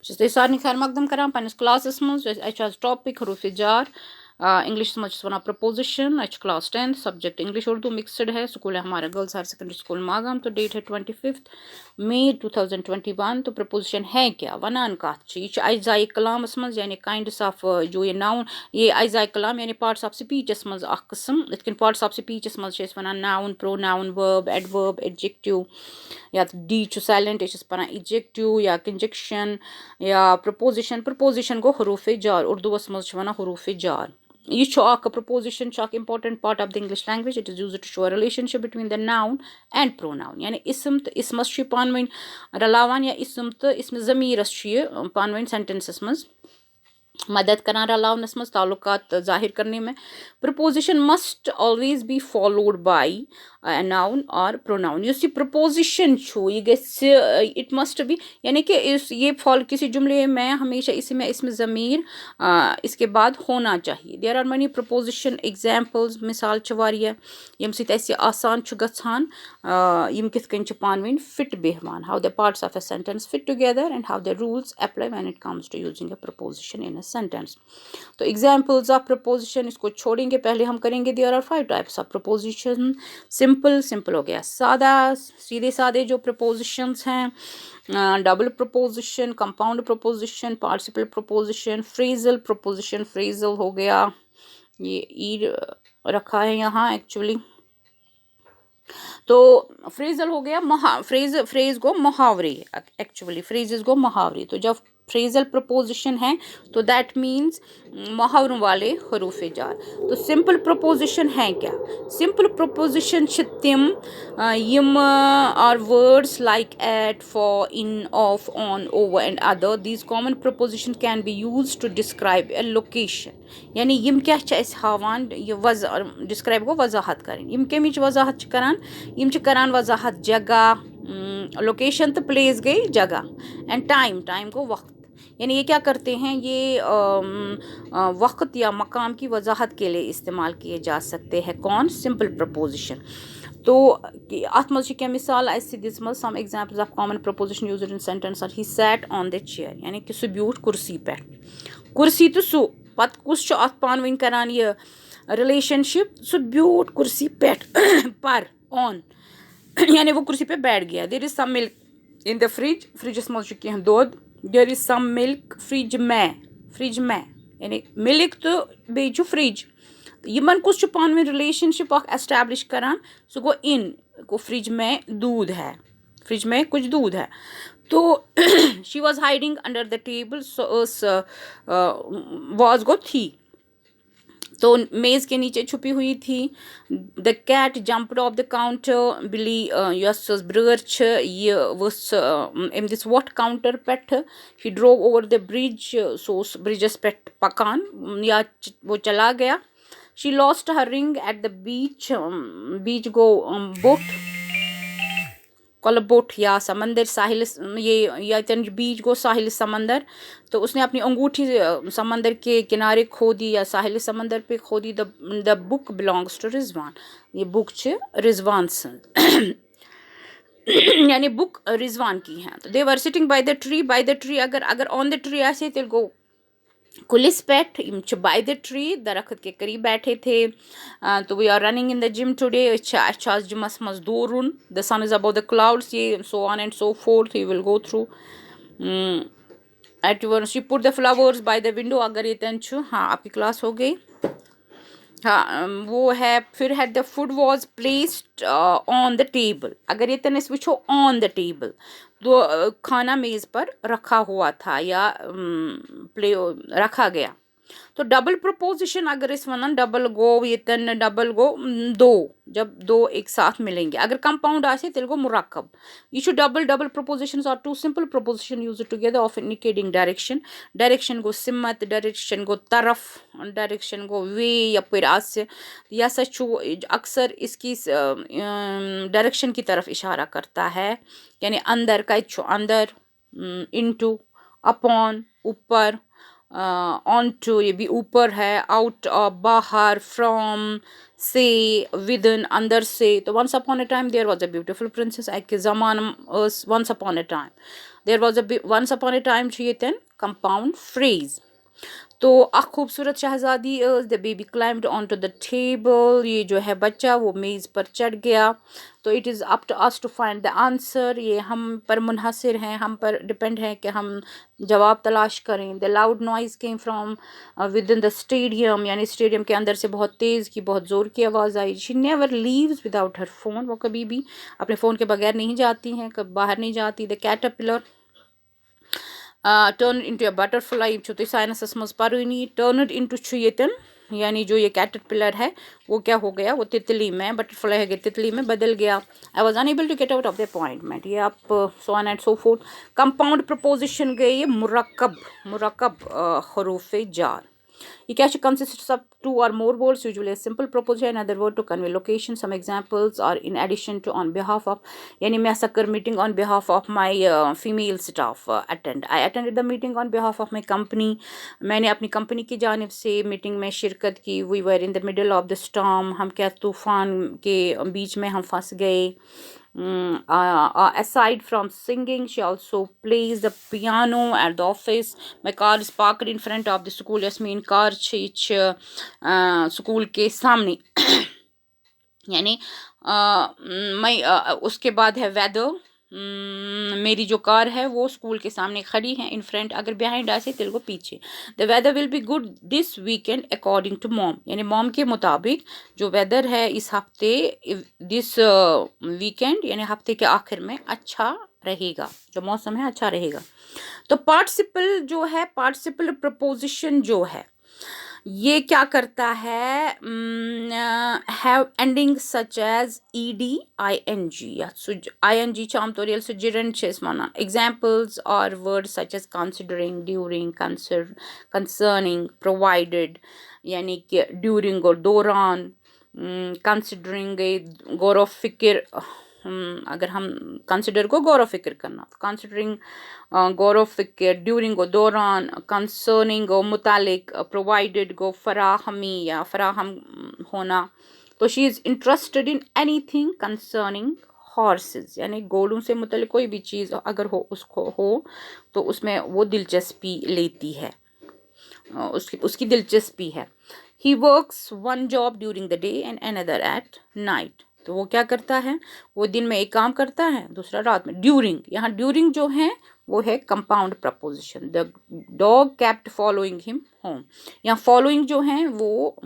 छस तु सारनी खैर मकदम करान पन्निस क्लासस मज आज टॉपिक हरूफ जार इंग्लिश मज one preposition class 10 subject English Urdu mixed है। स्कूल है हमारा girls higher secondary school Magam. तो डेट है 25 मई 2021। तो प्रपोजिशन है क्या वनान कत यह अज्जाए कलामस मज यानी काइंड्स ऑफ जो ये नाउन ये अज्जाए कलाम यानी पार्ट्स ऑफ स्पीचस मज कस्म इत पार्ट्स ऑफ स्पीचस मज वनान noun pronoun verb adverb adjective या डी साइलेंट पान इजेक्टिव या कंजक्शन या प्रपोजिशन प्रपोजिशन गो हरूफ जार उर्दूस मज वन हरूफ जार। यह preposition important part of the English language. It is used to show a relationship between the noun and pronoun यानी इसम तो इसमस पान वन रलावान या इसम तो इसम ज़मीरस पान वन सेंटेंसस मज मदद करान रलावनस मज ताल्लुकात जाहिर करने में। Preposition must always be followed by a noun or pronoun। ये प्रपोजिशन ये इट मस्ट बी यानी कि ये फॉल किसी जुमले में हमेशा इसमें ज़मीर इसके बाद होना चाहिए। There are many preposition examples मिसाल वारिया यम सत आसान गछान यम किथ कन पान वन फिट बेहवान how the parts of a sentence fit together and how the rules apply when it comes to using a preposition in a sentence. तो एग्जाम्पल्स ऑफ प्रपोजिशन इसको छोड़ेंगे पहले हम करेंगे। There are 5 types of preposition. Simple हो गया सादा सीधे सादे जो प्रपोजिशंस हैं। Double preposition compound preposition participle preposition phrasal preposition phrasal हो गया ये ई रखा है यहाँ एक्चुअली। तो फ्रेजल हो गया फ्रेज गो मुहावरे एक्चुअली फ्रेजेस गो मुहावरे। तो जब फ्रेजल प्रपोजिशन है तो दैट मीन्स मुहावरों वाले हरूफ जार। तो सिंपल प्रपोजिशन है क्या सिंपल प्रपोजिशन तिम यम are words like at for in of on over and other these common preposition can be use to describe a location यानी यम क्या हावान डिस्क्राइब गो वजाहत करें यम कमिच वजाहत करान यम करान वजाहत जगह लोकेशन तो प्लेस गई जगह एंड टाइम को वक्त यानी ये क्या करते हैं ये वक्त या मकाम की वजाहत के लिए इस्तेमाल किए जा सकते हैं कौन सिंपल प्रपोजिशन। तो अत मज क्या मिसाल this some examples of common preposition used in sentence he sat on the chair यानी कि सह ब्यूठ कुर्सी पे कुर्सी तो सह पत कुस अत पान वन करान ये रिलेशनशिप सह ब्यूठ कुर्सी पे पर ऑन यानी वो कुर्सी पे बैठ गया। There is some milk in the फ्रिजस मज कह दूध there is some milk fridge में यानी मिल्क तो बे फ्रिज यमन कुछ पान वन रिलेशनशिप एस्टैब्लिश करान सह गो इन को फ्रिज में दूध है फ्रिज में कुछ दूध है। तो she was hiding under the table वॉज गो थी तो मेज़ के नीचे छुपी हुई थी। The cat jumped off the counter बिली यस ब्रर ये वस एम दिस वट काउंटर पे he drove over the bridge सो ब्रिजस पे पकान या वो चला गया। She lost her ring at the beach गो बोट कल बोट या समंदर साहिल ये बीच गो साहिल समंदर तो उसने अपनी अंगूठी समंदर के किनारे खो दी या साहिल समंदर पे खो दी। The book belongs to Rizwan ये बुक रिजवान यानी बुक रिजवान की है। तो they were sitting by the tree अगर ऑन द ट्री आसे तेल गो कुलिस पेट बाय द ट्री दरख्त के करीब बैठे थे। तो we are running in the gym today जिमस मज दोरुन the sun is about the clouds ये so on and so forth you will go through eight your she put the flowers by the window अगर ये तन हाँ आपकी class हो गई हाँ वो है। फिर है the food was placed on the table अगर ये तन वो ऑन द टेबल तो खाना मेज़ पर रखा हुआ था या रखा गया। तो डबल प्रपोजिशन अगर इस वन डबल गो ये डबल गो दो जब दो एक साथ मिलेंगे अगर कंपाउंड आसे तेल गो मुरक्कब ये double prepositions are two simple preposition used together of indicating direction गो सिमत डायरेक्शन गो तरफ डायरेक्शन गो वे यपर आसे यह अक्सर इसकी डायरेक्शन की तरफ इशारा करता है यानी अंदर का अंदर इनटू अपॉन ऊपर ऑन टू ये भी ऊपर है आउट ऑफ बाहर फ्रॉम से विद इन अंदर से। तो once upon a time there was a beautiful princess एक ज़मान once upon a time there was a once upon a time छ येतन कंपाउंड फ्रेज। तो अख खूबसूरत शहजादी the baby climbed on to the table, ये जो है बच्चा वो मेज़ पर चढ़ गया। तो it is up to us to find the answer, ये हम पर मुनहसर हैं, हम पर डिपेंड है कि हम जवाब तलाश करें। The loud noise came from with in the stadium, यानी स्टेडियम के अंदर से बहुत तेज़ की, बहुत ज़ोर की आवाज़ आई। She never leaves without her phone, वो कभी भी अपने फ़ोन के बगैर नहीं जाती हैं, कभी बाहर नहीं जाती। The caterpillar turn into a butterfly, यम तो साइनसस मज परुनी, turned into छु येतन, यानी जो ये कैटरपिलर है वो क्या हो गया, वो तितली में, बटरफ्लाई है तितली में बदल गया। I was unable to get out of the appointment, ये आप so on and so forth. Compound preposition गए ये मुरक्कब, मुरक्कब हरूफ जार। ये क्या consists of two or more words, usually a simple proposition, another word to convey location. Some examples are in addition to on behalf of, यानी मैं sucker meeting on behalf of my female staff attend. I attended the meeting on behalf of my company. मैंने अपनी company की जानिब से meeting में शिरकत की। We were in the middle of the storm, हम क्या तूफ़ान के बीच में हम फंस गए। Aside from singing, she also plays the piano at the office. My car is parked in front of the school. Yasmin car school के सामने यानी मैं उसके बाद है वेदर, मेरी जो कार है वो स्कूल के सामने खड़ी है। इन फ्रंट अगर बिहाइंड आसे तेल को पीछे। The weather will be good this weekend according to mom, यानी मॉम के मुताबिक जो वेदर है इस हफ्ते, दिस वीकेंड यानी हफ्ते के आखिर में अच्छा रहेगा, जो मौसम है अच्छा रहेगा। तो पार्टिसिपल जो है, पार्टिसिपल प्रपोजिशन जो है ये क्या करता है, have ending such as ed ing या ing छ आमतौर ये gerund छ इसमाना। एग्जाम्पल्स और word such as considering, during, concerning, provided, यानी कि ड्यूरिंग और दौरान, कंसिडरिंग गौर फिक्र, अगर हम कंसिडर को गौर फिक्र करना, कंसिडरिंग गौर फिक्र, ड्यूरिंग को दौरान, कंसर्निंग को मुतालिक, प्रोवाइडेड को फराहमी या फराहम होना। तो she is interested in anything concerning horses, यानी घोड़ों से मुतालिक कोई भी चीज़ अगर हो उसको हो तो उसमें वो दिलचस्पी लेती है, उसकी दिलचस्पी है। He works one job during the day and another at night, तो वो क्या करता है, वो दिन में एक काम करता है, दूसरा रात में। ड्यूरिंग, यहाँ ड्यूरिंग जो है वो है compound preposition. The dog kept following him home, यहाँ फॉलोइंग जो है वो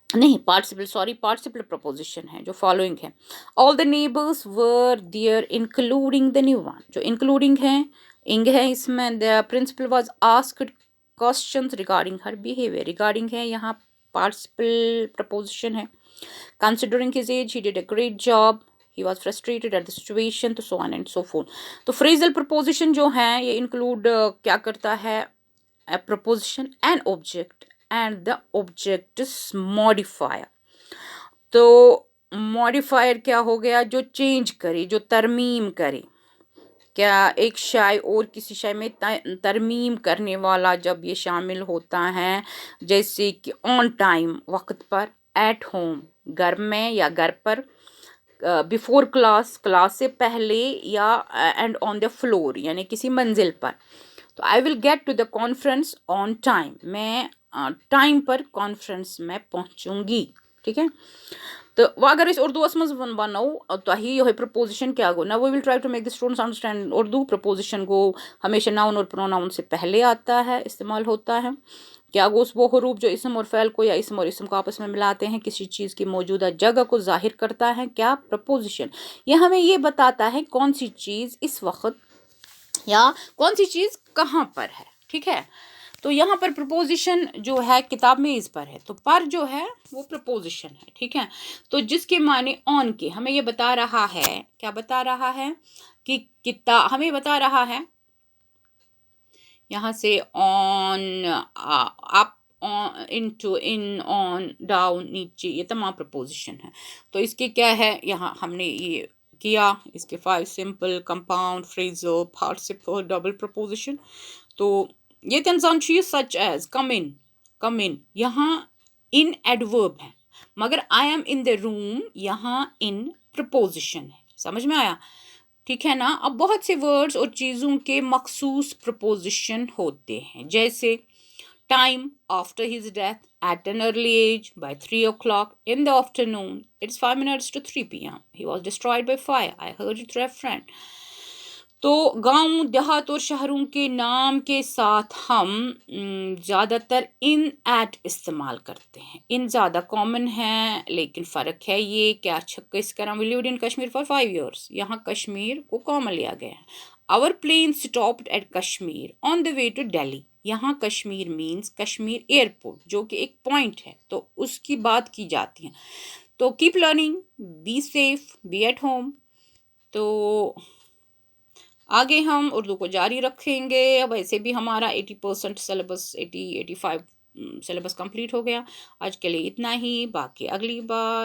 नहीं पार्टिसिपल, सॉरी पार्टिसिपल प्रपोजिशन है जो फॉलोइंग है। All the neighbours were there including the new one, जो इंक्लूडिंग है इंग है इसमें। The principal was asked questions regarding her behaviour, regarding है यहाँ पार्टिसिपल प्रपोजिशन है। Considering his age, he did a great job. He was frustrated at the situation, तो so on and so forth. तो phrasal preposition जो है ये include क्या करता है, a preposition, an object and the object's modifier. तो modifier क्या हो गया, जो change करे, जो तरमीम करे। क्या एक शाय और किसी शाय में तरमीम करने वाला जब ये शामिल होता है, जैसे कि ऑन टाइम, वक्त पर, एट होम, घर में या घर पर, बिफोर क्लास, क्लास से पहले, या एंड ऑन द फ्लोर, यानी किसी मंजिल पर। तो I will get to the conference on time, मैं टाइम पर कॉन्फ्रेंस में पहुंचूंगी। ठीक है, तो वह अगर इस उर्दू मज वनो तो यह प्रपोजिशन क्या गो ना, वो will try to make the students understand Urdu. Preposition को हमेशा नाउन और प्रोनाउन से पहले आता है, इस्तेमाल होता है। क्या गोस वो हरूफ जो इसम और फ़ैल को या इसम और इसम को आपस में मिलाते हैं, किसी चीज़ की मौजूदा जगह को जाहिर करता है। क्या प्रपोजिशन, ये हमें ये बताता है कौन सी चीज़ इस वक्त या कौन सी चीज़ कहाँ पर है। ठीक है, तो यहाँ पर प्रपोजिशन जो है किताब में इस पर है, तो पर जो है वो प्रपोजिशन है। ठीक है, तो जिसके माने ऑन के, हमें ये बता रहा है, क्या बता रहा है कि किताब, हमें बता रहा है यहाँ से on, up, on, into, in, on, down, नीचे, ये तमाम प्रपोजिशन है। तो इसके क्या है, यहाँ हमने ये किया, इसके 5 simple, compound, phrasal, participle, double preposition. तो ये तंजान चीज सच एज कम इन, यहाँ इन एडवर्ब है, मगर I am in the room यहाँ इन प्रपोजिशन है। समझ में आया, ठीक है ना। अब बहुत से वर्ड्स और चीज़ों के मखसूस प्रपोजिशन होते हैं, जैसे time after his death, at an early age, by 3 o'clock in the afternoon, it's 5 minutes to 3 p.m. He was destroyed by fire. I heard it through a friend. तो गांव देहात और शहरों के नाम के साथ हम ज़्यादातर इन एट इस्तेमाल करते हैं। इन ज़्यादा कॉमन है, लेकिन फ़र्क है ये कि अच्छा किस तरह we lived in Kashmir for 5 years, यहाँ कश्मीर को कॉमन लिया गया है। Our plane stopped at Kashmir on the way to Delhi, यहाँ कश्मीर मीन्स कश्मीर एयरपोर्ट, जो कि एक पॉइंट है, तो उसकी बात की जाती है। तो keep learning, be safe, be at home. तो आगे हम उर्दू को जारी रखेंगे। अब ऐसे भी हमारा 80% सिलेबस 85 सिलेबस कंप्लीट हो गया। आज के लिए इतना ही, बाकी अगली बार